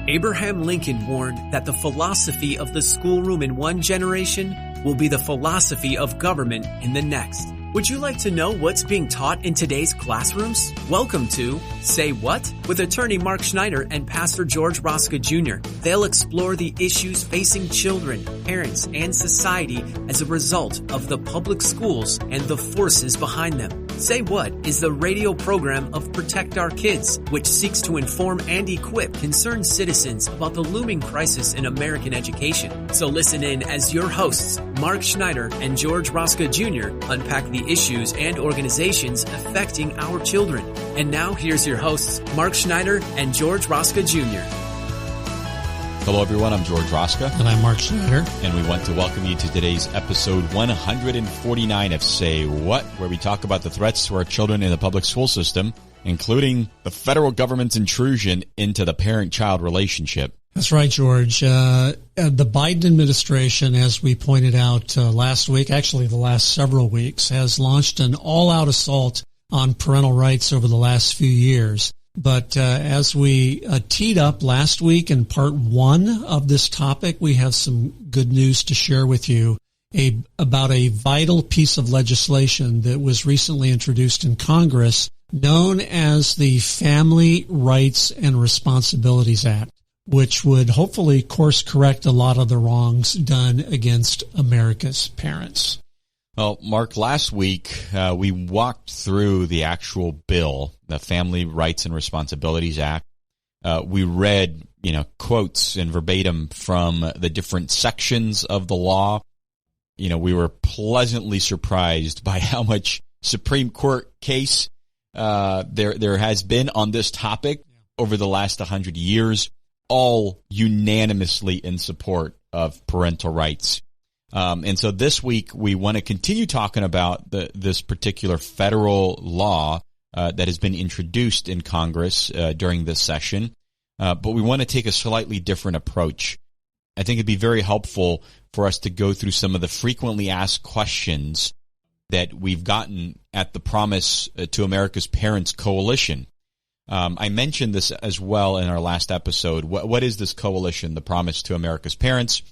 Abraham Lincoln warned that the philosophy of the schoolroom in one generation will be the philosophy of government in the next. Would you like to know what's being taught in today's classrooms? Welcome to Say What? With attorney Mark Schneider and Pastor George Roska Jr. They'll explore the issues facing children, parents, and society as a result of the public schools and the forces behind them. Say What is the radio program of Protect Our Kids, which seeks to inform and equip concerned citizens about the looming crisis in American education. So listen in as your hosts, Mark Schneider and George Roska Jr., unpack the issues and organizations affecting our children. And now here's your hosts, Mark Schneider and George Roska Jr. Hello everyone, I'm George Roska. And I'm Mark Schneider. And we want to welcome you to today's episode 149 of Say What, where we talk about the threats to our children in the public school system, including the federal government's intrusion into the parent-child relationship. That's right, George. The Biden administration, as we pointed out last week, actually the last several weeks, has launched an all-out assault on parental rights over the last few years. But as we teed up last week in part one of this topic, we have some good news to share with you about a vital piece of legislation that was recently introduced in Congress known as the Family Rights and Responsibilities Act, which would hopefully course correct a lot of the wrongs done against America's parents. Well, Mark, last week we walked through the actual bill, the Family Rights and Responsibilities Act. We read, quotes and verbatim from the different sections of the law. We were pleasantly surprised by how much Supreme Court case there has been on this topic over the last 100 years. All unanimously in support of parental rights. And so this week we want to continue talking about this particular federal law that has been introduced in Congress during this session. But we want to take a slightly different approach. I think it'd be very helpful for us to go through some of the frequently asked questions that we've gotten at the Promise to America's Parents Coalition. I mentioned this as well in our last episode. What is this coalition, the Promise to America's Parents?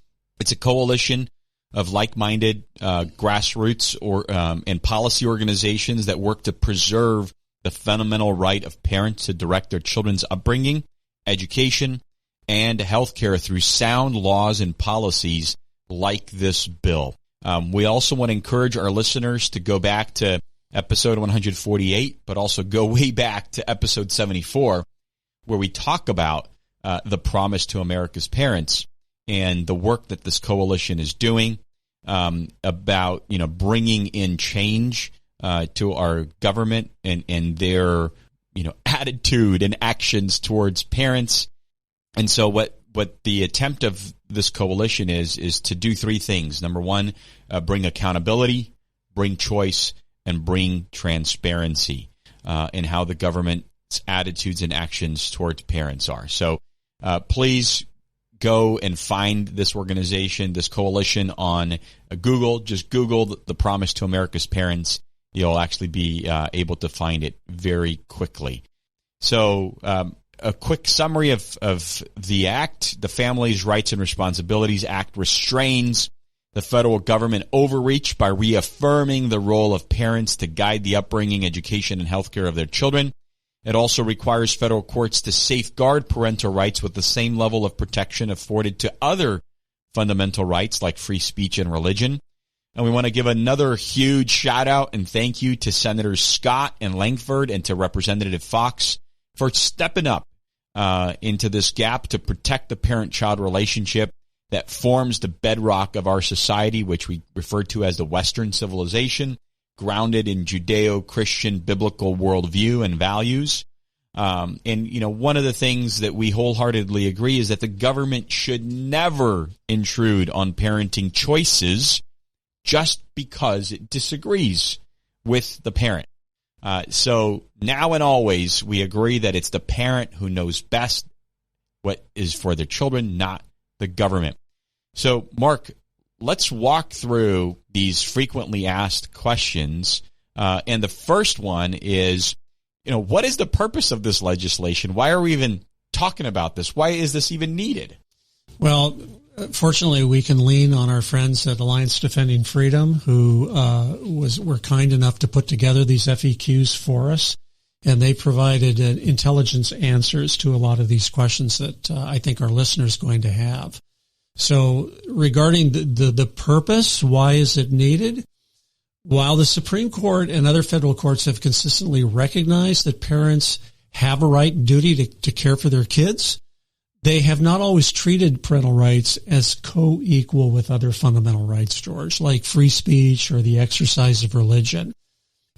It's a coalition of like-minded grassroots and policy organizations that work to preserve the fundamental right of parents to direct their children's upbringing, education, and health care through sound laws and policies like this bill. We also want to encourage our listeners to go back to episode 148, but also go way back to episode 74, where we talk about the Promise to America's Parents and the work that this coalition is doing about, bringing in change to our government and their, attitude and actions towards parents. And so what the attempt of this coalition is to do three things. Number one, bring accountability, bring choice, and bring transparency in how the government's attitudes and actions towards parents are. So please go and find this organization, this coalition on Google. Just Google the Promise to America's Parents. You'll actually be able to find it very quickly. So a quick summary of the act. The Families' Rights and Responsibilities Act restrains the federal government overreach by reaffirming the role of parents to guide the upbringing, education, and health care of their children. It also requires federal courts to safeguard parental rights with the same level of protection afforded to other fundamental rights like free speech and religion. And we want to give another huge shout out and thank you to Senators Scott and Langford and to Representative Fox for stepping up into this gap to protect the parent-child relationship that forms the bedrock of our society, which we refer to as the Western civilization, grounded in Judeo-Christian biblical worldview and values. And one of the things that we wholeheartedly agree is that the government should never intrude on parenting choices just because it disagrees with the parent. So now and always, we agree that it's the parent who knows best what is for their children, not the government. So, Mark, let's walk through these frequently asked questions. And the first one is, what is the purpose of this legislation? Why are we even talking about this? Why is this even needed? Well, fortunately, we can lean on our friends at Alliance Defending Freedom, who were kind enough to put together these FEQs for us, and they provided intelligence answers to a lot of these questions that I think our listeners are going to have. So regarding the purpose, why is it needed? While the Supreme Court and other federal courts have consistently recognized that parents have a right and duty to care for their kids, they have not always treated parental rights as co-equal with other fundamental rights, George, like free speech or the exercise of religion.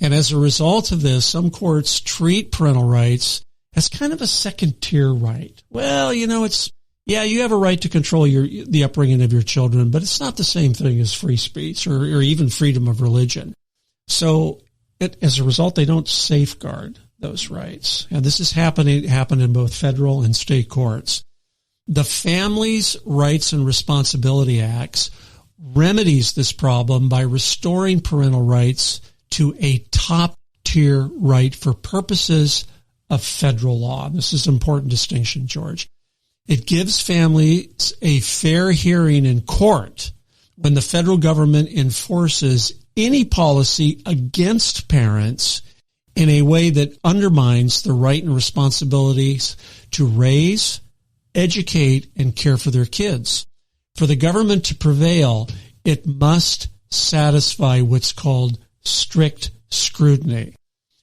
And as a result of this, some courts treat parental rights as kind of a second-tier right. Well, you have a right to control the upbringing of your children, but it's not the same thing as free speech or even freedom of religion. So as a result, they don't safeguard those rights. And this has happened in both federal and state courts. The Families' Rights and Responsibility Acts remedies this problem by restoring parental rights to a top-tier right for purposes of federal law. This is an important distinction, George. It gives families a fair hearing in court when the federal government enforces any policy against parents in a way that undermines the right and responsibilities to raise, educate, and care for their kids. For the government to prevail, it must satisfy what's called strict scrutiny,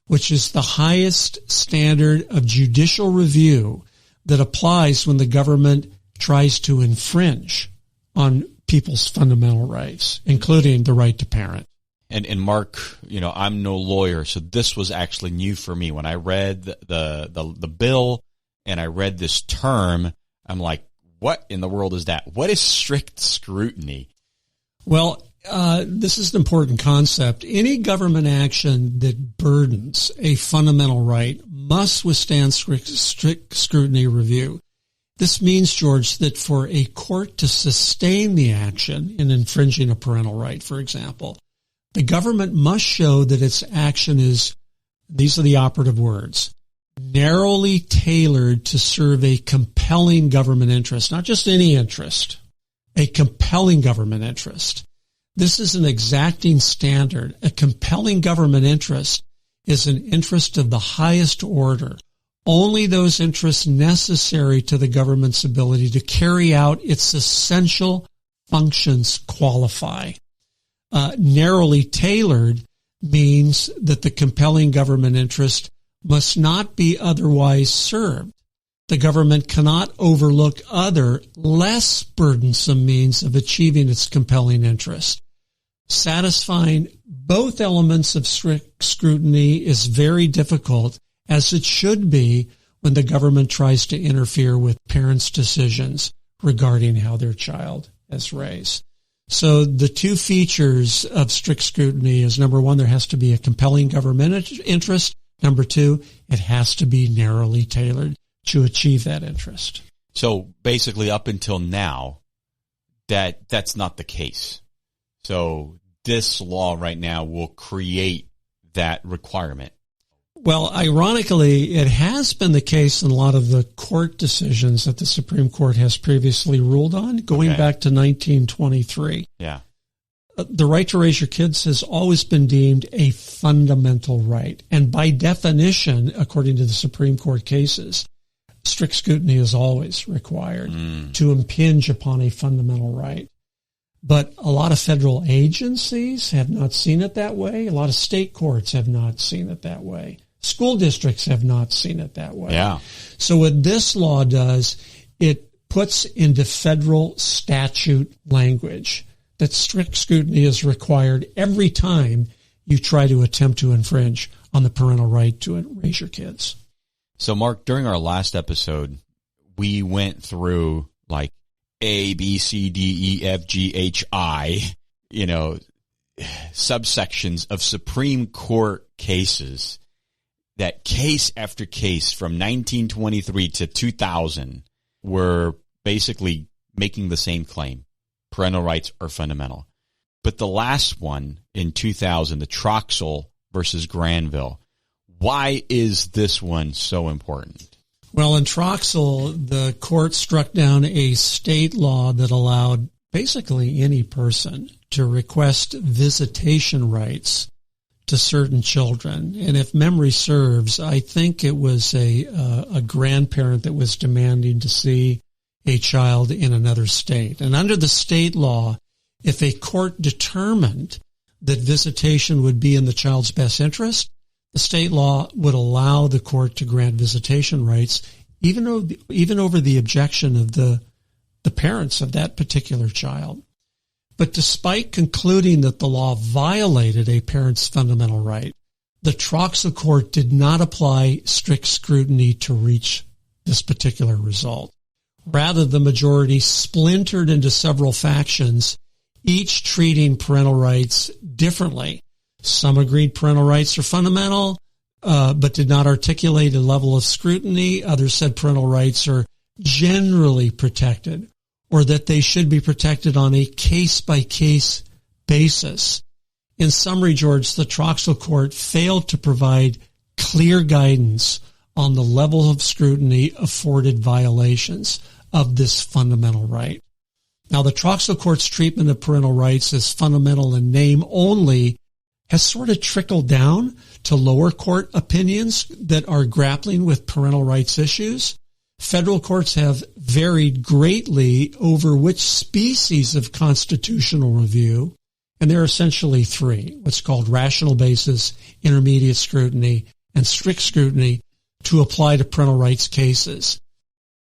which is the highest standard of judicial review that applies when the government tries to infringe on people's fundamental rights, including the right to parent. And Mark, I'm no lawyer, so this was actually new for me. When I read the bill and I read this term, I'm like, what in the world is that? What is strict scrutiny? Well, this is an important concept. Any government action that burdens a fundamental right must withstand strict scrutiny review. This means, George, that for a court to sustain the action in infringing a parental right, for example, the government must show that its action is, these are the operative words, narrowly tailored to serve a compelling government interest, not just any interest, a compelling government interest. This is an exacting standard. A compelling government interest is an interest of the highest order. Only those interests necessary to the government's ability to carry out its essential functions qualify. Narrowly tailored means that the compelling government interest must not be otherwise served. The government cannot overlook other, less burdensome means of achieving its compelling interest. Satisfying both elements of strict scrutiny is very difficult, as it should be when the government tries to interfere with parents' decisions regarding how their child is raised. So the two features of strict scrutiny is, number one, there has to be a compelling government interest. Number two, it has to be narrowly tailored to achieve that interest. So basically up until now, that's not the case. So this law right now will create that requirement. Well, ironically, it has been the case in a lot of the court decisions that the Supreme Court has previously ruled on, going back to 1923. Yeah. The right to raise your kids has always been deemed a fundamental right. And by definition, according to the Supreme Court cases, strict scrutiny is always required to impinge upon a fundamental right. But a lot of federal agencies have not seen it that way. A lot of state courts have not seen it that way. School districts have not seen it that way. Yeah. So what this law does, it puts into federal statute language that strict scrutiny is required every time you try to attempt to infringe on the parental right to raise your kids. So, Mark, during our last episode, we went through like A, B, C, D, E, F, G, H, I, subsections of Supreme Court cases that case after case from 1923 to 2000 were basically making the same claim. Parental rights are fundamental. But the last one in 2000, the Troxel versus Granville, why is this one so important? Well, in Troxel, the court struck down a state law that allowed basically any person to request visitation rights to certain children. And if memory serves, I think it was a grandparent that was demanding to see a child in another state. And under the state law, if a court determined that visitation would be in the child's best interest, the state law would allow the court to grant visitation rights, even over the objection of the parents of that particular child. But despite concluding that the law violated a parent's fundamental right, the Troxel court did not apply strict scrutiny to reach this particular result. Rather, the majority splintered into several factions, each treating parental rights differently. Some agreed parental rights are fundamental, but did not articulate a level of scrutiny. Others said parental rights are generally protected, or that they should be protected on a case-by-case basis. In summary, George, the Troxel court failed to provide clear guidance on the level of scrutiny afforded violations of this fundamental right. Now, the Troxel court's treatment of parental rights as fundamental in name only has sort of trickled down to lower court opinions that are grappling with parental rights issues. Federal courts have varied greatly over which species of constitutional review, and there are essentially three, what's called rational basis, intermediate scrutiny, and strict scrutiny to apply to parental rights cases.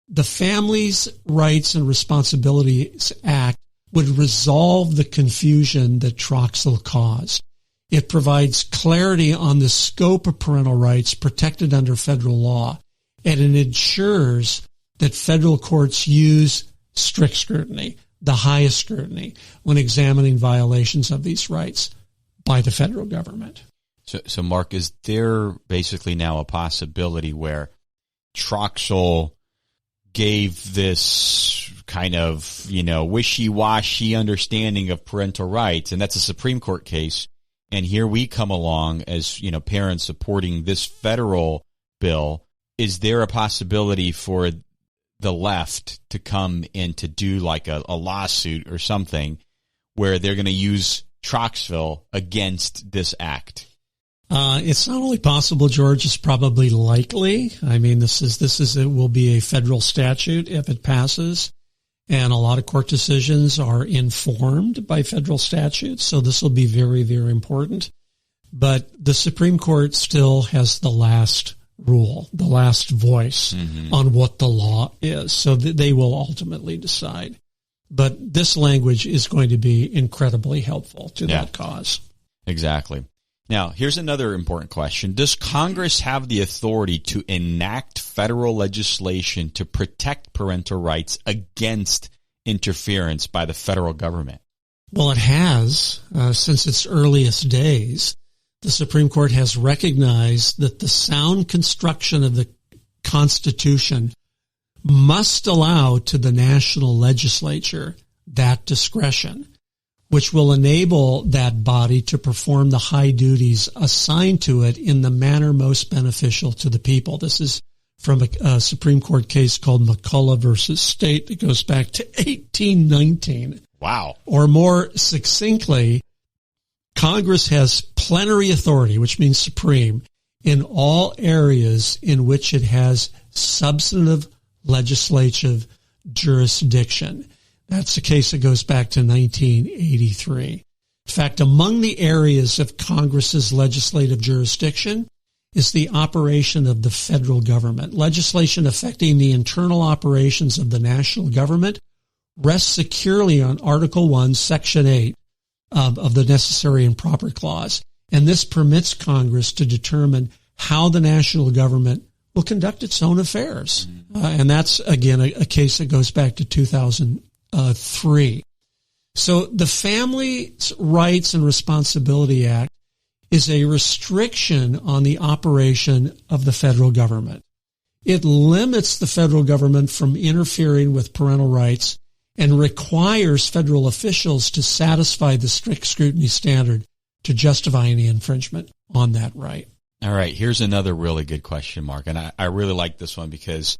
The Families, Rights, and Responsibilities Act would resolve the confusion that Troxel caused. It provides clarity on the scope of parental rights protected under federal law, and it ensures that federal courts use strict scrutiny, the highest scrutiny, when examining violations of these rights by the federal government. So Mark, is there basically now a possibility where Troxel gave this kind of, wishy-washy understanding of parental rights, and that's a Supreme Court case, and here we come along as, parents supporting this federal bill? Is there a possibility for the left to come in to do like a lawsuit or something where they're going to use Troxel against this act? It's not only possible, George, it's probably likely. I mean, it will be a federal statute if it passes, and a lot of court decisions are informed by federal statutes, so this will be very, very important. But the Supreme Court still has the last rule, the last voice on what the law is, so that they will ultimately decide. But this language is going to be incredibly helpful to that cause. Exactly. Now, here's another important question. Does Congress have the authority to enact federal legislation to protect parental rights against interference by the federal government? Well, it has since its earliest days. The Supreme Court has recognized that the sound construction of the Constitution must allow to the national legislature that discretion, which will enable that body to perform the high duties assigned to it in the manner most beneficial to the people. This is from a Supreme Court case called McCullough versus State that goes back to 1819. Wow. Or more succinctly, Congress has plenary authority, which means supreme, in all areas in which it has substantive legislative jurisdiction. That's the case that goes back to 1983. In fact, among the areas of Congress's legislative jurisdiction is the operation of the federal government. Legislation affecting the internal operations of the national government rests securely on Article 1, Section 8 of the Necessary and Proper Clause. And this permits Congress to determine how the national government will conduct its own affairs. And that's, again, a case that goes back to 2003. So the Families, Rights, and Responsibility Act is a restriction on the operation of the federal government. It limits the federal government from interfering with parental rights and requires federal officials to satisfy the strict scrutiny standard to justify any infringement on that right. All right, here's another really good question, Mark, and I really like this one because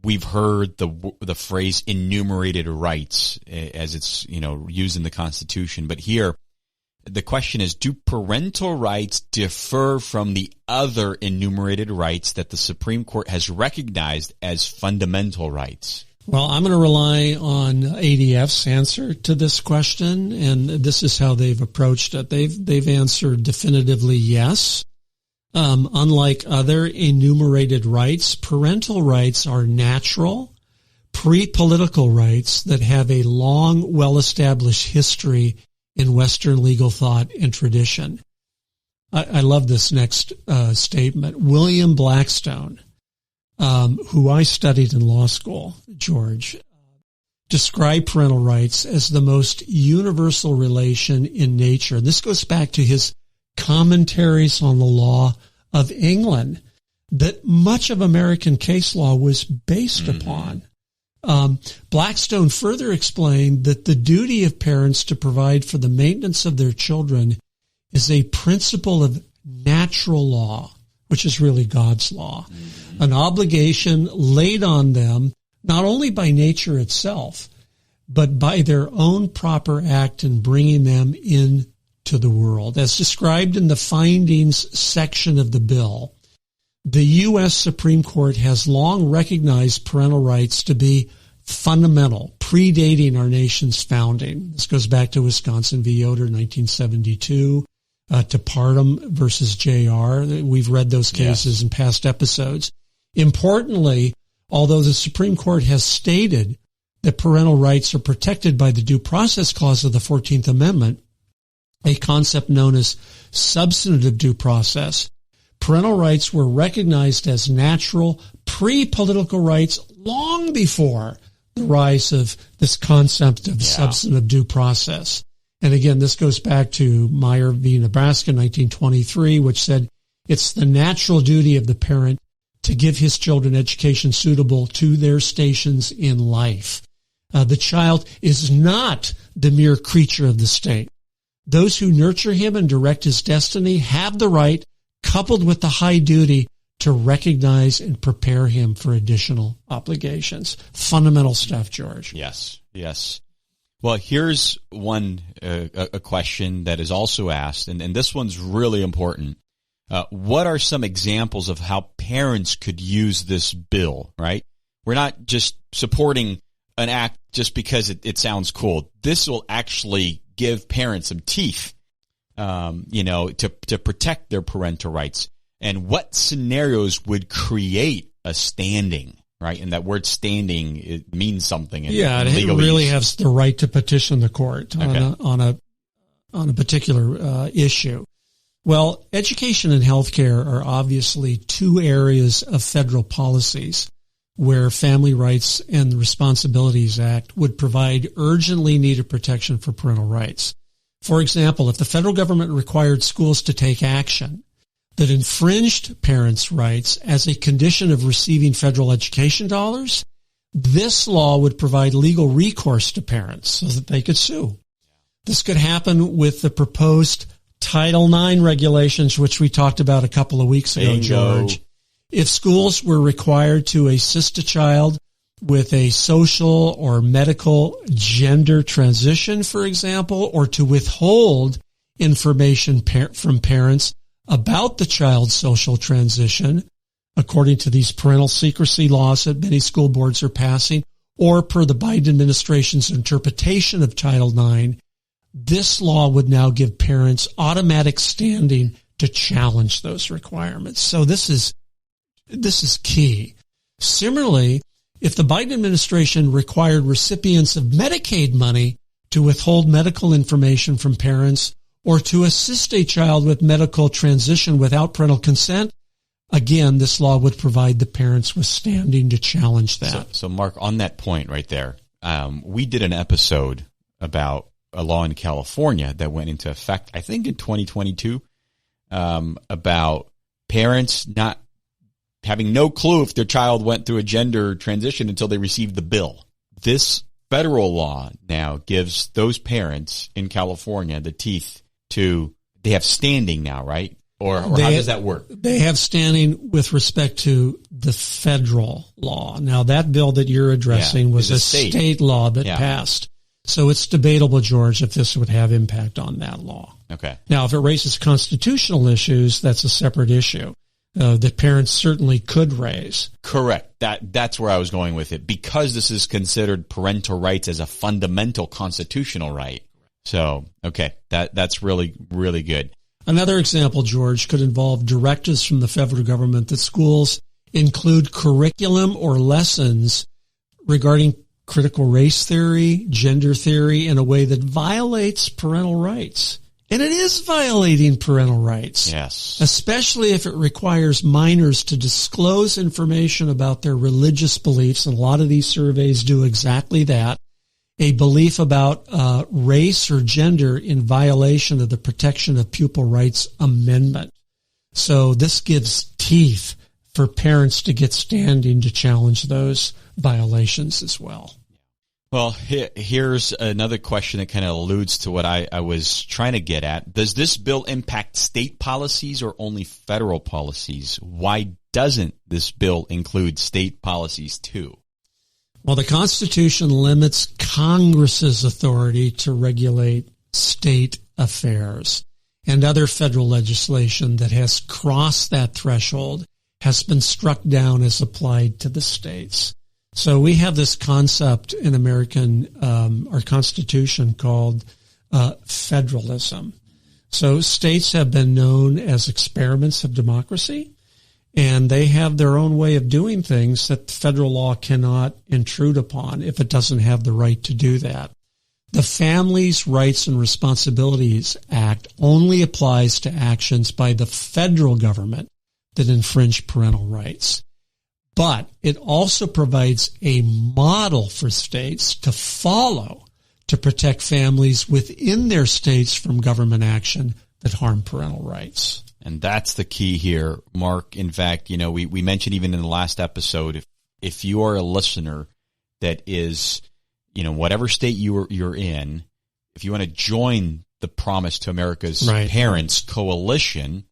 we've heard the phrase enumerated rights as it's used in the Constitution, but here the question is: do parental rights differ from the other enumerated rights that the Supreme Court has recognized as fundamental rights? Well, I'm going to rely on ADF's answer to this question, and this is how they've approached it. They've answered definitively yes. Unlike other enumerated rights, parental rights are natural, pre-political rights that have a long, well-established history in Western legal thought and tradition. I love this next statement. William Blackstone, who I studied in law school, George, described parental rights as the most universal relation in nature. This goes back to his commentaries on the law of England that much of American case law was based upon. Blackstone further explained that the duty of parents to provide for the maintenance of their children is a principle of natural law, which is really God's law, an obligation laid on them not only by nature itself, but by their own proper act in bringing them into the world. As described in the findings section of the bill, the U.S. Supreme Court has long recognized parental rights to be fundamental, predating our nation's founding. This goes back to Wisconsin v. Yoder, 1972, to Parham versus J.R. We've read those cases in past episodes. Importantly, although the Supreme Court has stated that parental rights are protected by the Due Process Clause of the 14th Amendment, a concept known as substantive due process, parental rights were recognized as natural, pre-political rights long before the rise of this concept of substantive due process. And again, this goes back to Meyer v. Nebraska, 1923, which said it's the natural duty of the parent to give his children education suitable to their stations in life. The child is not the mere creature of the state. Those who nurture him and direct his destiny have the right, coupled with the high duty, to recognize and prepare him for additional obligations. Fundamental stuff, George. Yes. Well, here's one a question that is also asked, and this one's really important. What are some examples of how parents could use this bill, right? We're not just supporting an act just because it sounds cool. This will actually give parents some teeth, to protect their parental rights. And what scenarios would create a standing, right? And that word standing, it means something. It really has the right to petition the court on a particular issue. Well, education and healthcare are obviously two areas of federal policies where Family Rights and the Responsibilities Act would provide urgently needed protection for parental rights. For example, if the federal government required schools to take action that infringed parents' rights as a condition of receiving federal education dollars, this law would provide legal recourse to parents so that they could sue. This could happen with the proposed Title IX regulations, which we talked about a couple of weeks ago, George. If schools were required to assist a child with a social or medical gender transition, for example, or to withhold information from parents about the child's social transition, according to these parental secrecy laws that many school boards are passing, or per the Biden administration's interpretation of Title IX, this law would now give parents automatic standing to challenge those requirements. So this is key. Similarly, if the Biden administration required recipients of Medicaid money to withhold medical information from parents or to assist a child with medical transition without parental consent, again, this law would provide the parents with standing to challenge that. So Mark, on that point right there, we did an episode about a law in California that went into effect, I think in 2022, about parents not having no clue if their child went through a gender transition until they received the bill. This federal law now gives those parents in California the teeth they have standing now, right? Or how does that work? They have standing with respect to the federal law. Now, that bill that you're addressing was a state law that passed. So it's debatable, George, if this would have impact on that law. Okay. Now, if it raises constitutional issues, that's a separate issue that parents certainly could raise. Correct. That's where I was going with it. Because this is considered parental rights as a fundamental constitutional right. So, okay, that's really, really good. Another example, George, could involve directives from the federal government that schools include curriculum or lessons regarding critical race theory, gender theory in a way that violates parental rights. And it is violating parental rights. Yes. Especially if it requires minors to disclose information about their religious beliefs, and a lot of these surveys do exactly that. A belief about race or gender in violation of the Protection of Pupil Rights Amendment. So this gives teeth for parents to get standing to challenge those violations as well. Well, here's another question that kind of alludes to what I was trying to get at. Does this bill impact state policies or only federal policies? Why doesn't this bill include state policies too? Well, the Constitution limits Congress's authority to regulate state affairs, and other federal legislation that has crossed that threshold has been struck down as applied to the states. So we have this concept in our Constitution called federalism. So states have been known as experiments of democracy, and they have their own way of doing things that federal law cannot intrude upon if it doesn't have the right to do that. The Families' Rights and Responsibilities Act only applies to actions by the federal government that infringe parental rights. But it also provides a model for states to follow to protect families within their states from government action that harm parental rights. And that's the key here, Mark. In fact, we mentioned even in the last episode, if you are a listener that is, whatever state you're in, if you want to join the Promise to America's Parents Coalition,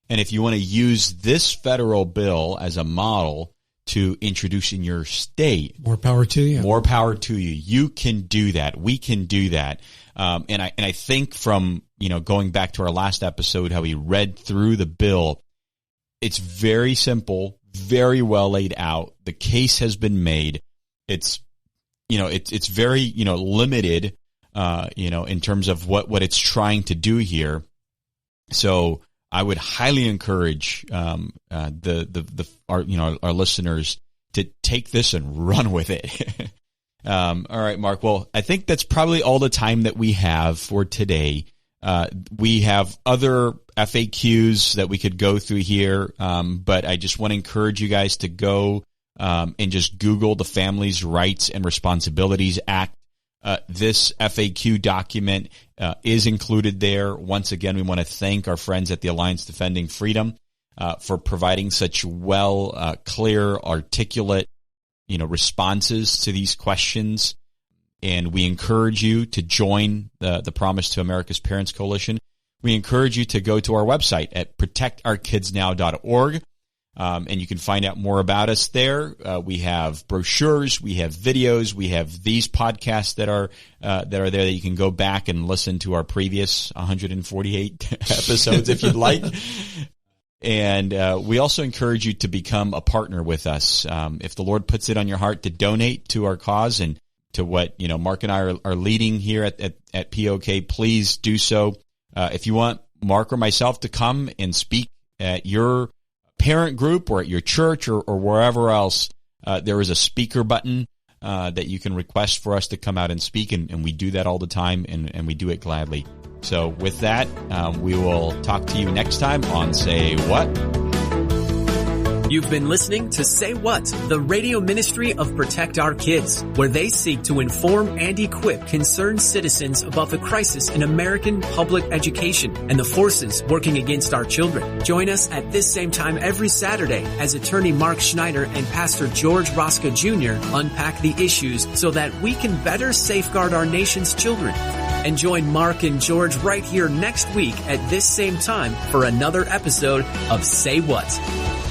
and if you want to use this federal bill as a model to introduce in your state, more power to you. More power to you. You can do that. We can do that. And I think from, going back to our last episode, how we read through the bill, it's very simple, very well laid out. The case has been made. It's very, limited, in terms of what it's trying to do here. So I would highly encourage, our listeners to take this and run with it. All right, Mark. Well, I think that's probably all the time that we have for today. We have other FAQs that we could go through here, but I just want to encourage you guys to go and just Google the Families' Rights and Responsibilities Act. This FAQ document is included there. Once again, we want to thank our friends at the Alliance Defending Freedom for providing such clear, articulate, responses to these questions. And we encourage you to join the Promise to America's Parents Coalition. We encourage you to go to our website at protectourkidsnow.org. And you can find out more about us there. We have brochures, we have videos, we have these podcasts that are there that you can go back and listen to our previous 148 episodes if you'd like. And we also encourage you to become a partner with us. If the Lord puts it on your heart to donate to our cause and to what Mark and I are leading here at POK, please do so. If you want Mark or myself to come and speak at your parent group or at your church or wherever else, there is a speaker button that you can request for us to come out and speak, and we do that all the time, and we do it gladly. So with that, we will talk to you next time on Say What? You've been listening to Say What, the radio ministry of Protect Our Kids, where they seek to inform and equip concerned citizens about the crisis in American public education and the forces working against our children. Join us at this same time every Saturday as attorney Mark Schneider and Pastor George Rosca Jr. unpack the issues so that we can better safeguard our nation's children. And join Mark and George right here next week at this same time for another episode of Say What.